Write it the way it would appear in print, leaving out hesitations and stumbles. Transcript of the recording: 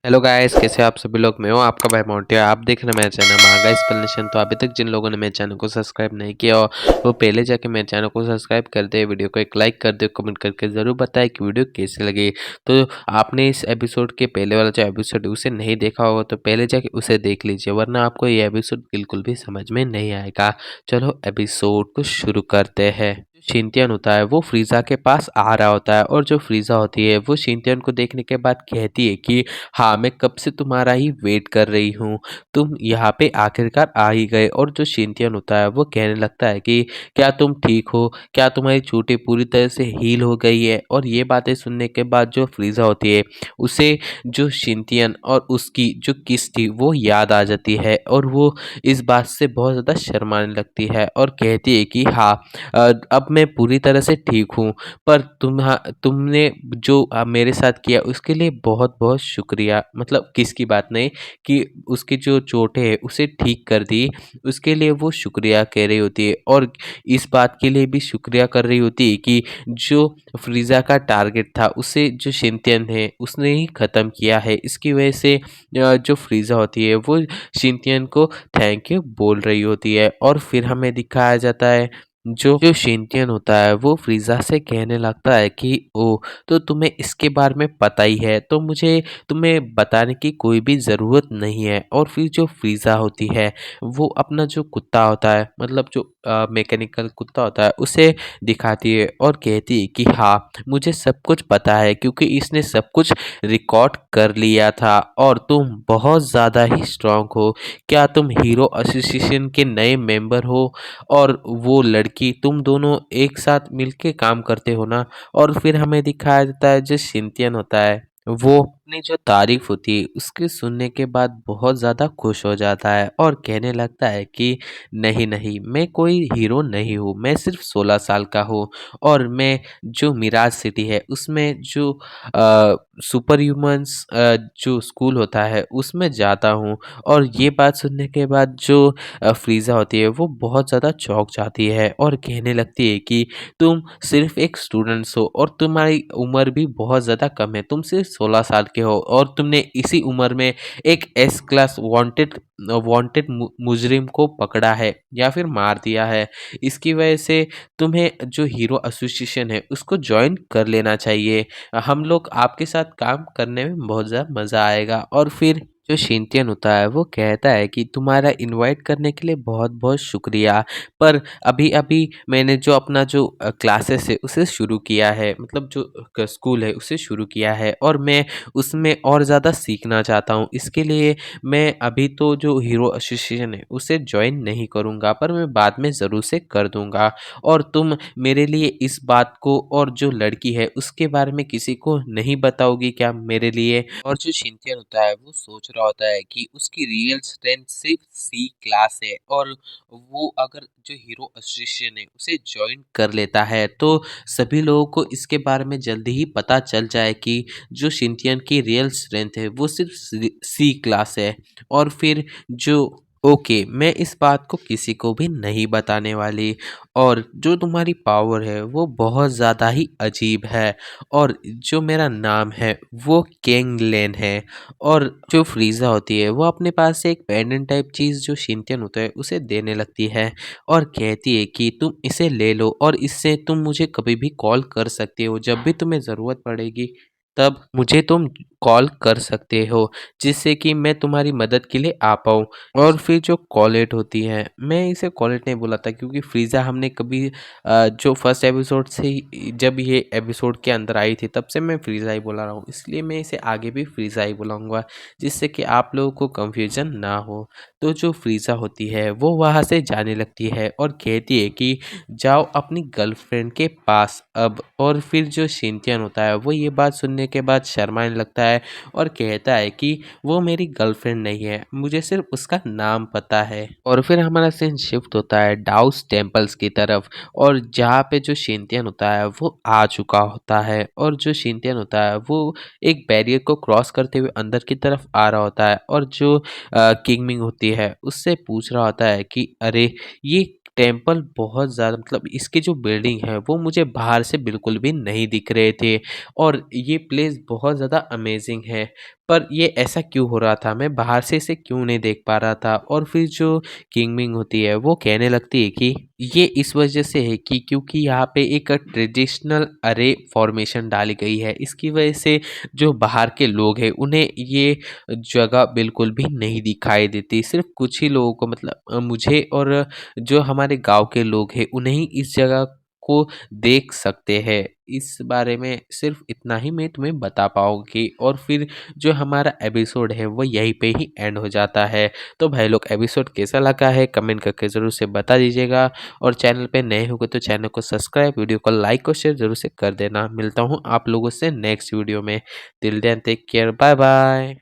Hello guys, कैसे आप सभी लोग। मैं हूं आपका भाई मोंटिया। आप देख रहे हैं मेरा चैनल मांगा एक्सप्लेनेशन। तो अभी तक जिन लोगों ने मेरे चैनल को सब्सक्राइब नहीं किया हो वो पहले जाके मेरे चैनल को सब्सक्राइब कर दे, वीडियो को एक लाइक कर दे, कमेंट करके ज़रूर बताएं कि वीडियो कैसी लगी। तो आपने इस एपिसोड के पहले वाला जो एपिसोड है उसे नहीं देखा होगा तो पहले जाके उसे देख लीजिए, वरना आपको ये एपिसोड बिल्कुल भी समझ में नहीं आएगा। चलो एपिसोड को शुरू करते हैं। शिनटियन होता है वो फ्रीजा के पास आ रहा होता है और जो फ्रीजा होती है वो शिनटियन को देखने के बाद कहती है कि हाँ, मैं कब से तुम्हारा ही वेट कर रही हूँ। तुम यहाँ पे आखिरकार आ ही गए। और जो शिनटियन होता है वो कहने लगता है कि क्या तुम ठीक हो? क्या तुम्हारी चोटें पूरी तरह से हील हो गई है? और ये बातें सुनने के बाद जो फ्रीजा होती है उसे जो शिनटियन और उसकी जो किस थी वो याद आ जाती है और वो इस बात से बहुत ज़्यादा शर्माने लगती है और कहती है कि हाँ, अब मैं पूरी तरह से ठीक हूँ। पर तुमने जो मेरे साथ किया उसके लिए बहुत बहुत शुक्रिया। मतलब किसकी बात नहीं, कि उसकी जो चोटें है उसे ठीक कर दी, उसके लिए वो शुक्रिया कह रही होती है। और इस बात के लिए भी शुक्रिया कर रही होती है कि जो फ्रीजा का टारगेट था उसे जो शिनटियन है उसने ही ख़त्म किया है। इसकी वजह से जो फ्रीजा होती है वो शिनटियन को थैंक यू बोल रही होती है। और फिर हमें दिखाया जाता है जो जो शिनटियन होता है वो फ्रीजा से कहने लगता है कि ओ, तो तुम्हें इसके बारे में पता ही है, तो मुझे तुम्हें बताने की कोई भी ज़रूरत नहीं है। और फिर जो फ्रीजा होती है वो अपना जो कुत्ता होता है, मतलब जो मैकेनिकल कुत्ता होता है, उसे दिखाती है और कहती है कि हाँ, मुझे सब कुछ पता है क्योंकि इसने सब कुछ रिकॉर्ड कर लिया था और तुम बहुत ज़्यादा ही स्ट्रांग हो। क्या तुम हीरो एसोसिएशन के नए मेंबर हो? और वो लड़की, तुम दोनों एक साथ मिलके काम करते हो ना? और फिर हमें दिखाया जाता है जो शिनटियन होता है वो अपनी जो तारीफ होती है उसके सुनने के बाद बहुत ज़्यादा खुश हो जाता है और कहने लगता है कि नहीं नहीं, मैं कोई हीरो नहीं हूँ, मैं सिर्फ 16 साल का हूँ और मैं जो मिराज सिटी है उसमें जो सुपर ह्यूमंस जो स्कूल होता है उसमें जाता हूँ। और ये बात सुनने के बाद जो फ्रीज़ा होती है वो बहुत ज़्यादा चौंक जाती है और कहने लगती है कि तुम सिर्फ एक स्टूडेंट्स हो और तुम्हारी उम्र भी बहुत ज़्यादा कम है। तुम सिर्फ 16 साल के हो और तुमने इसी उम्र में एक एस क्लास वांटेड वांटेड मुजरिम को पकड़ा है या फिर मार दिया है। इसकी वजह से तुम्हें जो हीरो एसोसिएशन है उसको ज्वाइन कर लेना चाहिए। हम लोग आपके साथ काम करने में बहुत ज़्यादा मज़ा आएगा। और फिर जो शिनटियन होता है वो कहता है कि तुम्हारा इनवाइट करने के लिए बहुत बहुत शुक्रिया, पर अभी अभी मैंने जो अपना जो क्लासेस है उसे शुरू किया है, मतलब जो स्कूल है उसे शुरू किया है और मैं उसमें और ज़्यादा सीखना चाहता हूँ। इसके लिए मैं अभी तो जो हीरो एसोसिएशन है उसे ज्वाइन नहीं करूँगा, पर मैं बाद में ज़रूर से कर दूँगा। और तुम मेरे लिए इस बात को और जो लड़की है उसके बारे में किसी को नहीं बताओगी क्या मेरे लिए? और जो शिनचैन होता है वो सोच रहा होता है कि उसकी रियल स्ट्रेंथ सिर्फ सी क्लास है और वो अगर जो हीरो एसोसिएशन है उसे ज्वाइन कर लेता है तो सभी लोगों को इसके बारे में जल्दी ही पता चल जाए कि जो शिनचैन की रियल स्ट्रेंथ है वो सिर्फ सी क्लास है। और फिर जो ओके, मैं इस बात को किसी को भी नहीं बताने वाली। और जो तुम्हारी पावर है वो बहुत ज़्यादा ही अजीब है और जो मेरा नाम है वो किंग लेन है। और जो फ्रीज़ा होती है वो अपने पास से एक पेंडेंट टाइप चीज़ जो शिनचैन होता है उसे देने लगती है और कहती है कि तुम इसे ले लो और इससे तुम मुझे कभी भी कॉल कर सकते हो, जब भी तुम्हें ज़रूरत पड़ेगी तब मुझे तुम कॉल कर सकते हो, जिससे कि मैं तुम्हारी मदद के लिए आ पाऊँ। और फिर जो कॉलेट होती है, मैं इसे कॉलेट नहीं बोला था क्योंकि फ्रीज़ा हमने कभी जो फर्स्ट एपिसोड से ही, जब ये एपिसोड के अंदर आई थी तब से मैं फ्रीज़ा ही बोला रहा हूँ, इसलिए मैं इसे आगे भी फ्रीज़ा ही बुलाऊंगा, जिससे कि आप लोगों को कंफ्यूजन ना हो। तो जो फ्रीज़ा होती है वो वहाँ से जाने लगती है और कहती है कि जाओ अपनी गर्लफ्रेंड के पास अब। और फिर जो शिनचैन होता है वो ये बात सुनने के बाद शर्माने लगता है और कहता है कि वो मेरी गर्लफ्रेंड नहीं है, मुझे सिर्फ उसका नाम पता है। और फिर हमारा सीन शिफ्ट होता है डाउस टेम्पल्स की तरफ, और जहाँ पे जो शिनचैन होता है वो आ चुका होता है और जो शिनचैन होता है वो एक बैरियर को क्रॉस करते हुए अंदर की तरफ आ रहा होता है और जो किंगमिंग होती है उससे पूछ रहा होता है कि अरे, ये टेम्पल बहुत ज़्यादा, मतलब इसकी जो बिल्डिंग है वो मुझे बाहर से बिल्कुल भी नहीं दिख रहे थे और ये प्लेस बहुत ज़्यादा अमेजिंग है, पर ये ऐसा क्यों हो रहा था, मैं बाहर से इसे क्यों नहीं देख पा रहा था। और फिर जो किंग मिंग होती है वो कहने लगती है कि ये इस वजह से है कि क्योंकि यहाँ पे एक ट्रेडिशनल अरे फॉर्मेशन डाली गई है, इसकी वजह से जो बाहर के लोग हैं उन्हें ये जगह बिल्कुल भी नहीं दिखाई देती। सिर्फ कुछ ही लोगों को मतलब मुझे और जो हमारे गांव के लोग हैं उन्हें ही इस जगह को देख सकते हैं। इस बारे में सिर्फ इतना ही मैं तुम्हें बता पाऊंगी और फिर जो हमारा एपिसोड है वो यहीं पे ही एंड हो जाता है। तो भाई लोग एपिसोड कैसा लगा है कमेंट करके ज़रूर से बता दीजिएगा और चैनल पे नए होंगे तो चैनल को सब्सक्राइब, वीडियो को लाइक और शेयर जरूर से कर देना। मिलता हूँ आप लोगों से नेक्स्ट वीडियो में। Till then take care, bye bye.